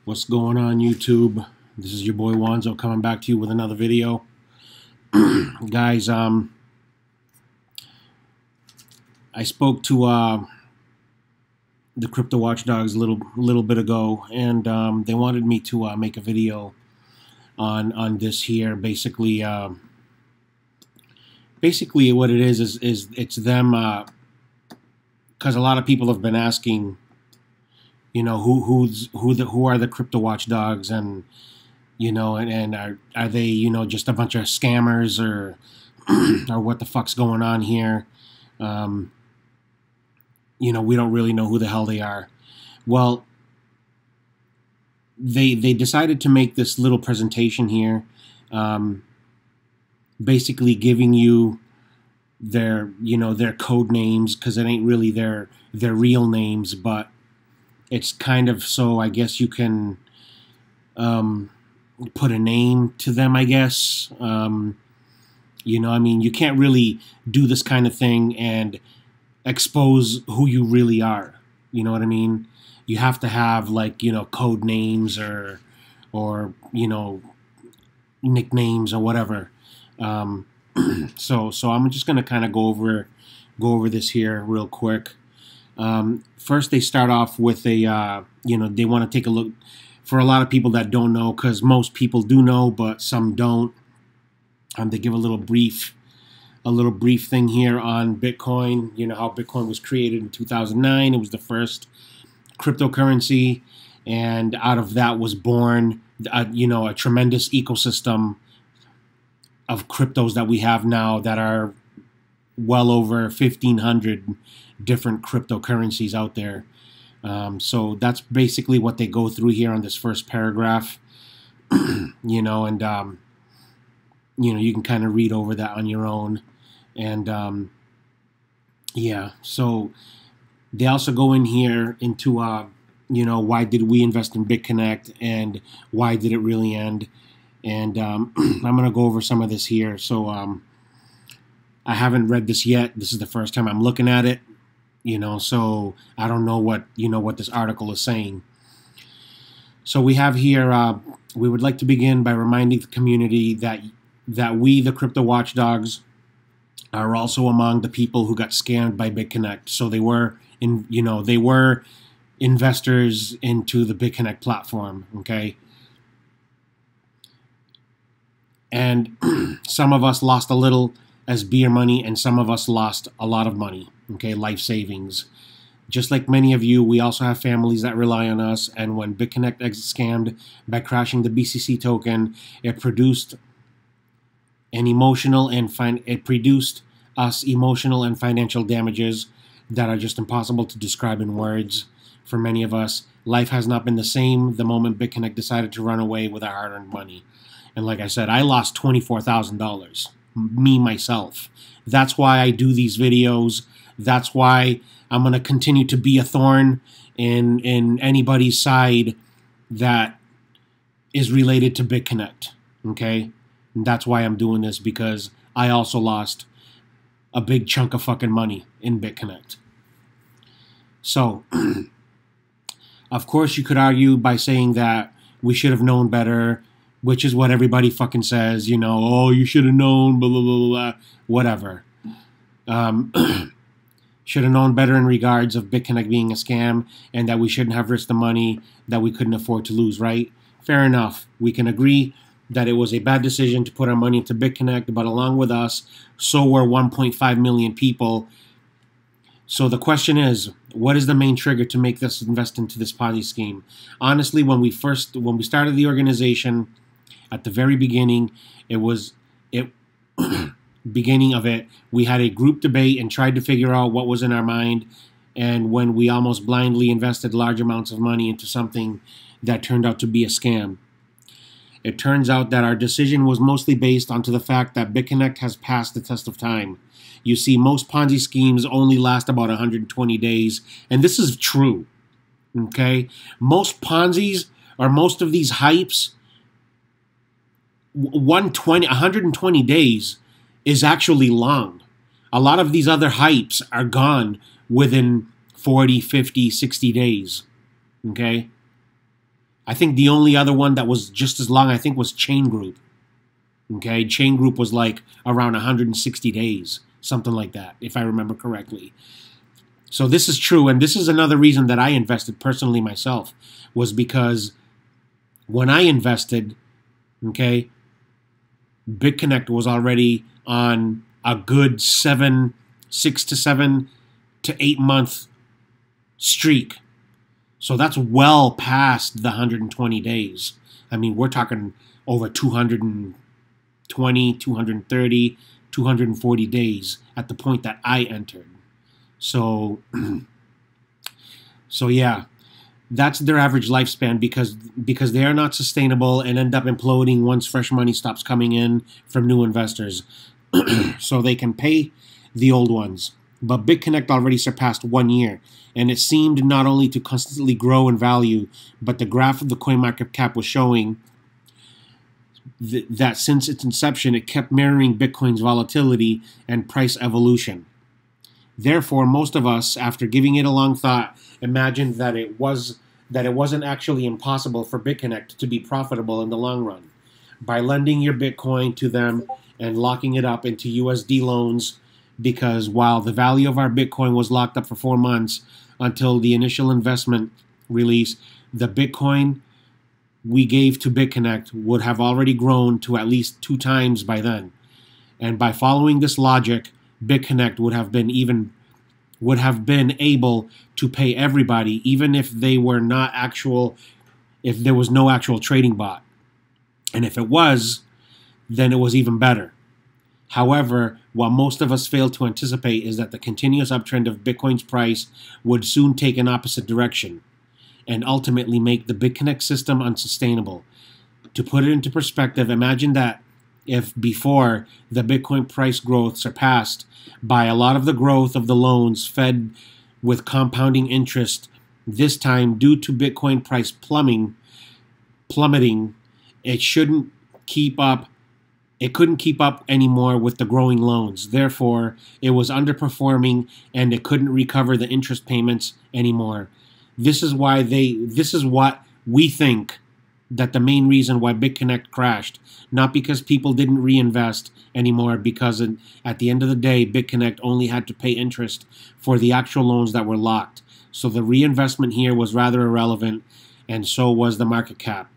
What's going on, YouTube? This is your boy Wanzo coming back to you with another video. Guys, I spoke to the crypto watchdogs a little bit ago, and they wanted me to make a video on this here. Basically, what it is it's them, because a lot of people have been asking, you know, who are the crypto watchdogs, and and are they, just a bunch of scammers, or or what the fuck's going on here? We don't really know who the hell they are. Well, they decided to make this little presentation here, basically giving you their code names, because it ain't really their real names, but it's kind of so I guess you can put a name to them, I guess. You can't really do this kind of thing and expose who you really are. You know what I mean? You have to have, like, code names or nicknames or whatever. So I'm just gonna kind of go over this here real quick. First, they start off with a they want to take a look. For a lot of people that don't know, because most people do know, but some don't. They give a little brief thing here on Bitcoin. You know how Bitcoin was created in 2009. It was the first cryptocurrency, and out of that was born a tremendous ecosystem of cryptos that we have now, that are well over 1,500 different cryptocurrencies out there. So that's basically what they go through here on this first paragraph. And you can kind of read over that on your own. And yeah, so they also go in here into why did we invest in Bitconnect, and why did it really end. And I'm gonna go over some of this here. So I haven't read this yet. This is the first time I'm looking at it. So I don't know what this article is saying. So we have here, we would like to begin by reminding the community that we, the crypto watchdogs, are also among the people who got scammed by Bitconnect. So they were investors into the Bitconnect platform, okay? And some of us lost a little as beer money, and some of us lost a lot of money, okay, life savings. Just like many of you, we also have families that rely on us, and when Bitconnect scammed by crashing the BCC token, it produced us emotional and financial damages that are just impossible to describe in words. For many of us, life has not been the same the moment Bitconnect decided to run away with our hard-earned money. And like I said, I lost $24,000, me, myself. That's why I do these videos. That's why I'm going to continue to be a thorn in anybody's side that is related to Bitconnect, okay? And that's why I'm doing this, because I also lost a big chunk of fucking money in Bitconnect. So, of course, you could argue by saying that we should have known better, which is what everybody fucking says, oh, you should have known, blah, blah, blah, blah, whatever. Should have known better in regards of Bitconnect being a scam, and that we shouldn't have risked the money that we couldn't afford to lose, right? Fair enough. We can agree that it was a bad decision to put our money into Bitconnect, but along with us, so were 1.5 million people. So the question is, what is the main trigger to make us invest into this Ponzi scheme? Honestly, when we started the organization, at the very beginning, beginning of it, we had a group debate and tried to figure out what was in our mind. And when we almost blindly invested large amounts of money into something that turned out to be a scam. It turns out that our decision was mostly based onto the fact that Bitconnect has passed the test of time. You see, most Ponzi schemes only last about 120 days, and this is true, okay? Most Ponzi's, or most of these hypes, 120 days is actually long. A lot of these other hypes are gone within 40, 50, 60 days, okay? I think the only other one that was just as long, I think, was Chain Group. Okay, Chain Group was like around 160 days, something like that, if I remember correctly. So this is true, and this is another reason that I invested personally myself, was because when I invested, okay, Bitconnect was already on a good 6 to 7 to 8 month streak. So that's well past the 120 days. I mean, we're talking over 220, 230, 240 days at the point that I entered. So, so yeah, that's their average lifespan because they are not sustainable and end up imploding once fresh money stops coming in from new investors. So they can pay the old ones. But Bitconnect already surpassed 1 year, and it seemed not only to constantly grow in value, but the graph of the CoinMarketCap was showing that since its inception, it kept mirroring Bitcoin's volatility and price evolution. Therefore, most of us, after giving it a long thought, imagined that it wasn't actually impossible for Bitconnect to be profitable in the long run. By lending your Bitcoin to them and locking it up into USD loans, because while the value of our Bitcoin was locked up for 4 months until the initial investment release, the Bitcoin we gave to Bitconnect would have already grown to at least 2 times by then. And by following this logic, Bitconnect would have been able to pay everybody, even if they were not if there was no actual trading bot. And if it was, then it was even better. However, what most of us fail to anticipate is that the continuous uptrend of Bitcoin's price would soon take an opposite direction and ultimately make the Bitconnect system unsustainable. To put it into perspective, imagine that if before the Bitcoin price growth surpassed by a lot of the growth of the loans fed with compounding interest, this time due to Bitcoin price plummeting, it couldn't keep up anymore with the growing loans. Therefore, it was underperforming and it couldn't recover the interest payments anymore. This is what we think that the main reason why Bitconnect crashed, not because people didn't reinvest anymore, because at the end of the day, Bitconnect only had to pay interest for the actual loans that were locked. So the reinvestment here was rather irrelevant, and so was the market cap.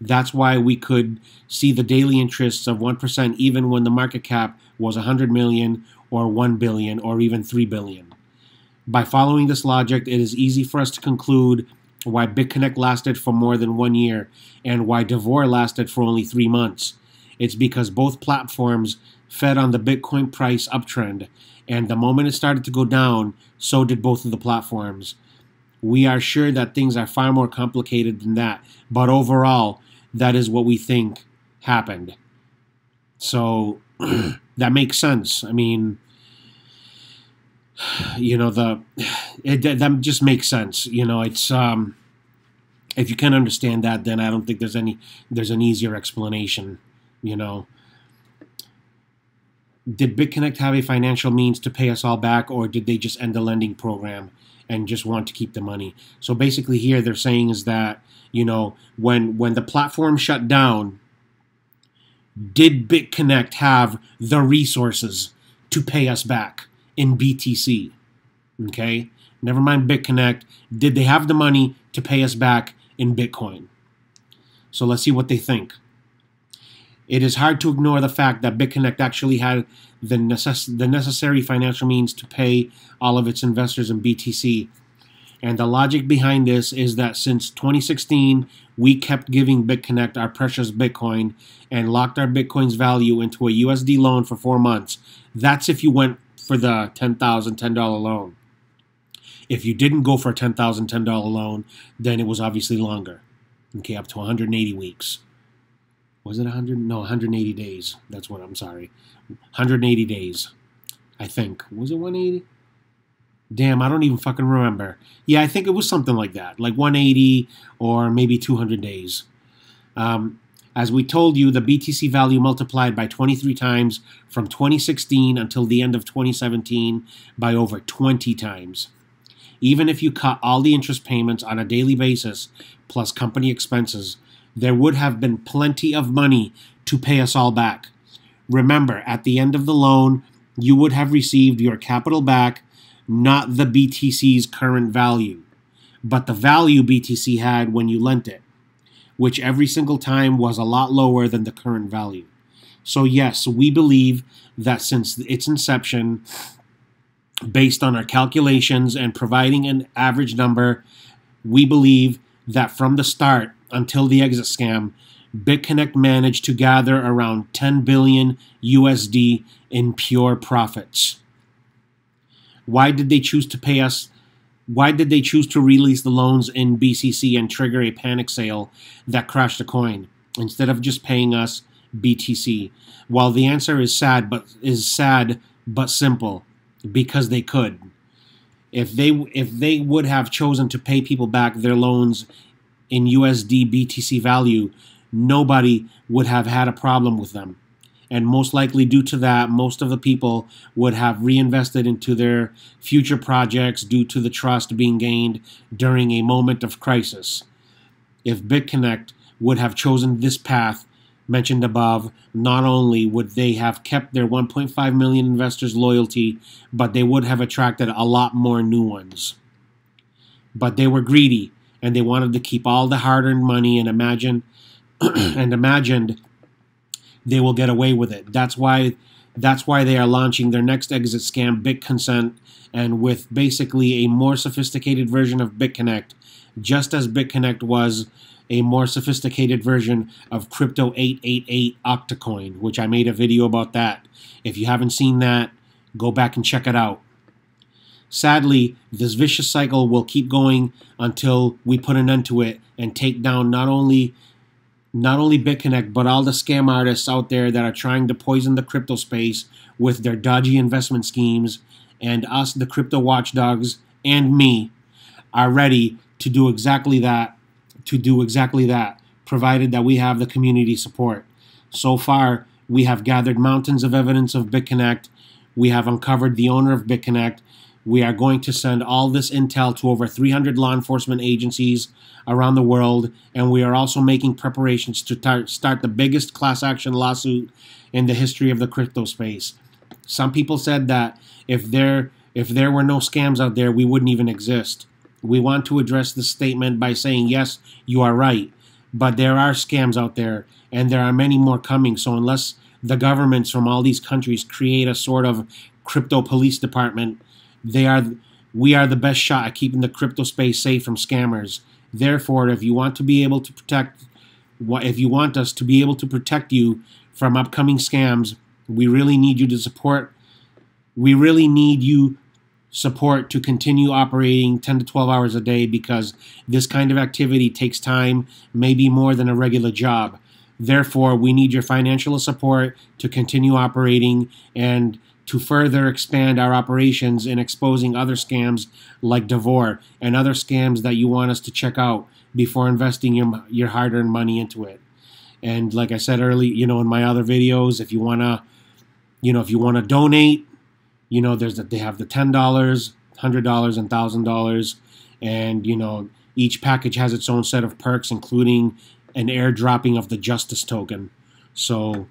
That's why we could see the daily interests of 1% even when the market cap was 100 million or 1 billion or even 3 billion. By following this logic, it is easy for us to conclude why Bitconnect lasted for more than 1 year and why Devor lasted for only 3 months. It's because both platforms fed on the Bitcoin price uptrend, and the moment it started to go down, so did both of the platforms. We are sure that things are far more complicated than that, but overall, that is what we think happened. So that makes sense. I mean, that just makes sense. It's if you can understand that, then I don't think there's an easier explanation. Did Bitconnect have a financial means to pay us all back, or did they just end the lending program and just want to keep the money? So basically here they're saying is that, when the platform shut down, did Bitconnect have the resources to pay us back in BTC? Okay? Never mind Bitconnect. Did they have the money to pay us back in Bitcoin? So let's see what they think. It is hard to ignore the fact that Bitconnect actually had the necessary financial means to pay all of its investors in BTC. And the logic behind this is that since 2016, we kept giving Bitconnect our precious Bitcoin and locked our Bitcoin's value into a USD loan for 4 months. That's if you went for the $10,010 loan. If you didn't go for a $10,010 loan, then it was obviously longer. Okay, up to 180 weeks. Was it 100? No, 180 days. That's what I'm sorry. 180 days, I think. Was it 180? Damn, I don't even fucking remember. Yeah, I think it was something like that, like 180 or maybe 200 days. As we told you, the BTC value multiplied by 23 times from 2016 until the end of 2017 by over 20 times. even if you cut all the interest payments on a daily basis, plus company expenses, there would have been plenty of money to pay us all back. Remember, at the end of the loan, you would have received your capital back, not the BTC's current value, but the value BTC had when you lent it, which every single time was a lot lower than the current value. So yes, we believe that since its inception, based on our calculations and providing an average number, we believe that from the start until the exit scam, Bitconnect managed to gather around 10 billion USD in pure profits. Why did they choose to pay us? Why did they choose to release the loans in BCC and trigger a panic sale that crashed the coin instead of just paying us BTC? Well, the answer is sad but simple, because they could. If they would have chosen to pay people back their loans in USD BTC value, nobody would have had a problem with them. And most likely due to that, most of the people would have reinvested into their future projects due to the trust being gained during a moment of crisis. If Bitconnect would have chosen this path mentioned above, not only would they have kept their 1.5 million investors' loyalty, but they would have attracted a lot more new ones. But they were greedy, and they wanted to keep all the hard-earned money and imagined they will get away with it. That's why they are launching their next exit scam, BitConsent, and with basically a more sophisticated version of Bitconnect, just as Bitconnect was a more sophisticated version of Crypto 888 Octacoin, which I made a video about that. If you haven't seen that, go back and check it out. Sadly, this vicious cycle will keep going until we put an end to it and take down not only Bitconnect, but all the scam artists out there that are trying to poison the crypto space with their dodgy investment schemes. And us, the crypto watchdogs, and me, are ready to do exactly that, provided that we have the community support. So far, we have gathered mountains of evidence of Bitconnect. We have uncovered the owner of Bitconnect. We are going to send all this intel to over 300 law enforcement agencies around the world, and we are also making preparations to start the biggest class action lawsuit in the history of the crypto space. Some people said that if there were no scams out there, we wouldn't even exist. We want to address this statement by saying, yes, you are right, but there are scams out there, and there are many more coming. So unless the governments from all these countries create a sort of crypto police department, we are the best shot at keeping the crypto space safe from scammers. Therefore, if you want us to be able to protect you from upcoming scams, we really need you to support. We really need you support to continue operating 10 to 12 hours a day, because this kind of activity takes time, maybe more than a regular job. Therefore, we need your financial support to continue operating and to further expand our operations in exposing other scams like Devore and other scams that you want us to check out before investing your hard-earned money into it. And like I said earlier, in my other videos, if you wanna donate, they have the $10, $100, and $1,000, and each package has its own set of perks, including an airdropping of the Justice token. So,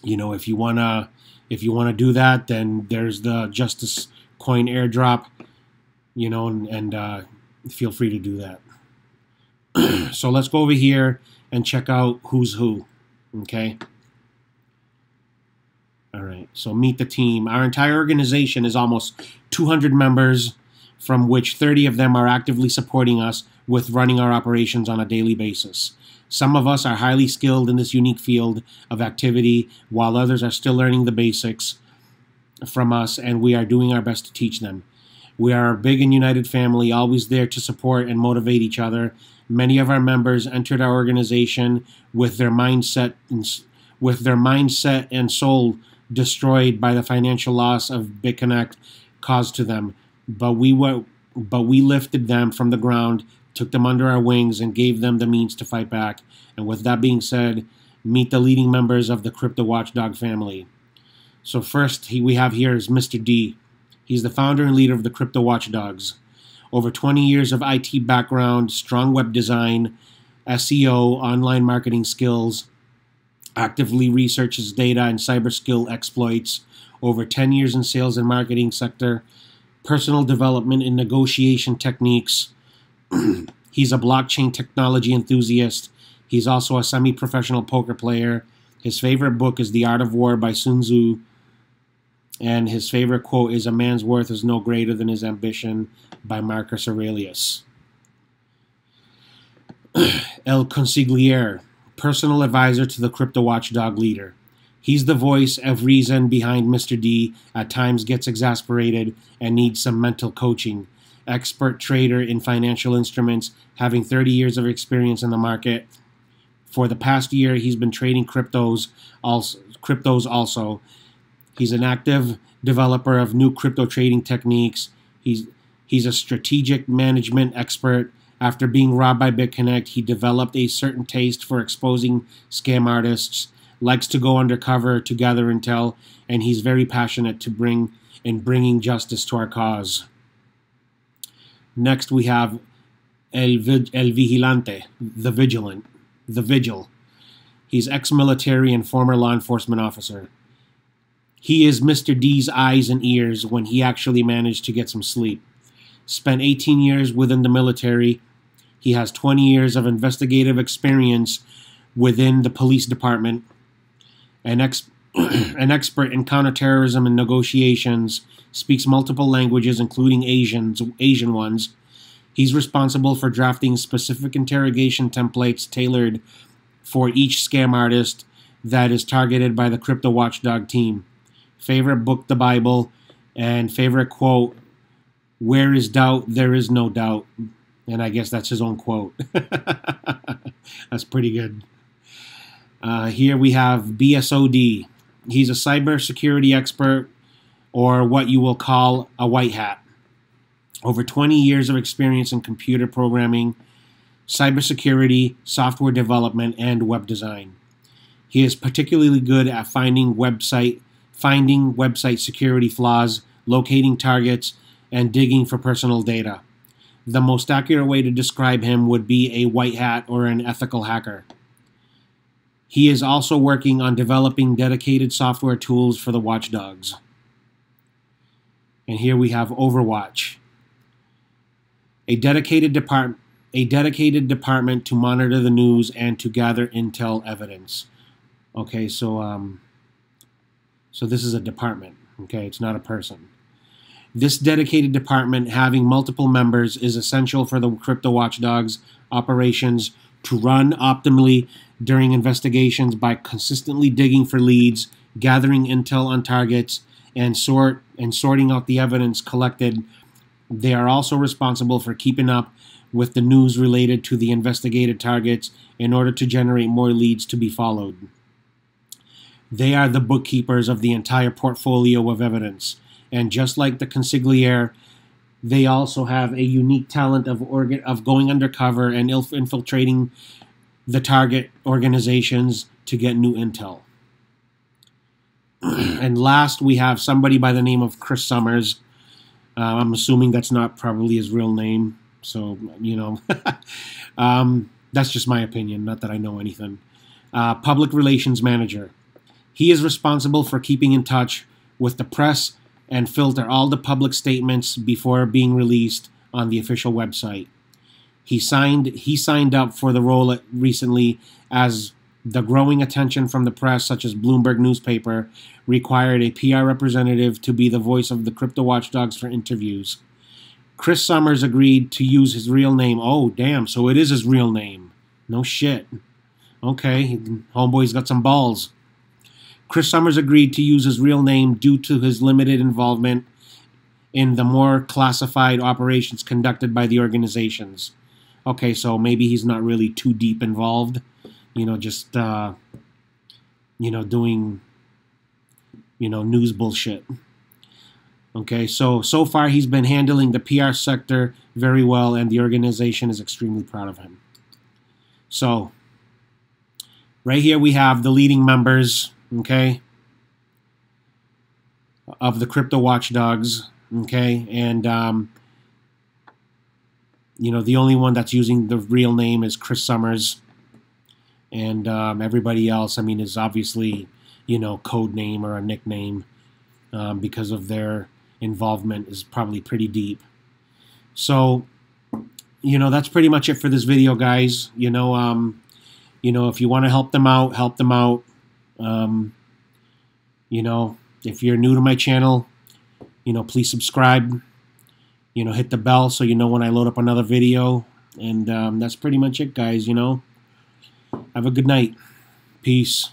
if you wanna do that, then there's the Justice coin airdrop, and feel free to do that. So let's go over here and check out who's who. Okay. All right, so meet the team. Our entire organization is almost 200 members, from which 30 of them are actively supporting us with running our operations on a daily basis. Some of us are highly skilled in this unique field of activity, while others are still learning the basics from us, and we are doing our best to teach them. We are a big and united family, always there to support and motivate each other. Many of our members entered our organization with their mindset and soul destroyed by the financial loss of Bitconnect caused to them, but we lifted them from the ground, took them under our wings, and gave them the means to fight back. And with that being said, meet the leading members of the Crypto Watchdog family. So first we have here is Mr. D. He's the founder and leader of the Crypto Watchdogs. Over 20 years of IT background, strong web design, SEO, online marketing skills, actively researches data and cyber skill exploits, over 10 years in sales and marketing sector, personal development and negotiation techniques. He's a blockchain technology enthusiast. He's also a semi-professional poker player. His favorite book is The Art of War by Sun Tzu. And his favorite quote is, "A man's worth is no greater than his ambition," by Marcus Aurelius. El Consigliere, personal advisor to the crypto watchdog leader. He's the voice of reason behind Mr. D, at times gets exasperated and needs some mental coaching. Expert trader in financial instruments, having 30 years of experience in the market. For the past year, he's been trading cryptos also. He's an active developer of new crypto trading techniques. He's a strategic management expert. After being robbed by Bitconnect, he developed a certain taste for exposing scam artists, likes to go undercover to gather intel, and he's very passionate in bringing justice to our cause. Next, we have El Vigilante, the Vigil. He's ex-military and former law enforcement officer. He is Mr. D's eyes and ears when he actually managed to get some sleep. Spent 18 years within the military. He has 20 years of investigative experience within the police department. An expert in counterterrorism and negotiations. Speaks multiple languages, including Asian ones. He's responsible for drafting specific interrogation templates tailored for each scam artist that is targeted by the Crypto Watchdog team. Favorite book, the Bible, and favorite quote, "Where is doubt, there is no doubt." And I guess that's his own quote. That's pretty good. Here we have BSOD. He's a cybersecurity expert, or what you will call a white hat. Over 20 years of experience in computer programming, cybersecurity, software development, and web design. He is particularly good at finding website security flaws, locating targets, and digging for personal data. The most accurate way to describe him would be a white hat or an ethical hacker. He is also working on developing dedicated software tools for the watchdogs. And here we have Overwatch, a dedicated department to monitor the news and to gather intel evidence. Okay, so this is a department. Okay, it's not a person. This dedicated department, having multiple members, is essential for the crypto watchdogs operations to run optimally during investigations by consistently digging for leads, gathering intel on targets, and sorting out the evidence collected. They are also responsible for keeping up with the news related to the investigated targets in order to generate more leads to be followed. They are the bookkeepers of the entire portfolio of evidence. And just like the consigliere, they also have a unique talent of going undercover and infiltrating the target organizations to get new intel. And last, we have somebody by the name of Chris Summers. I'm assuming that's not probably his real name. So, that's just my opinion, not that I know anything. Public relations manager. He is responsible for keeping in touch with the press and filter all the public statements before being released on the official website. He signed up for the role recently as the growing attention from the press, such as Bloomberg newspaper, required a PR representative to be the voice of the crypto watchdogs for interviews. Chris Summers agreed to use his real name. Oh, damn, so it is his real name. No shit. Okay, homeboy's got some balls. Chris Summers agreed to use his real name due to his limited involvement in the more classified operations conducted by the organizations. Okay, so maybe he's not really too deep involved, just, doing, news bullshit. Okay, so far he's been handling the PR sector very well, and the organization is extremely proud of him. So, right here we have the leading members, okay, of the crypto watchdogs, okay, and You know, the only one that's using the real name is Chris Summers, and everybody else, I mean, is obviously, you know, code name or a nickname, because of their involvement is probably pretty deep. So, you know, that's pretty much it for this video, guys. You know, if you want to help them out, help them out. You know, if you're new to my channel, you know, please subscribe. You know, hit the bell so you know when I load up another video. And that's pretty much it, guys, you know. Have a good night. Peace.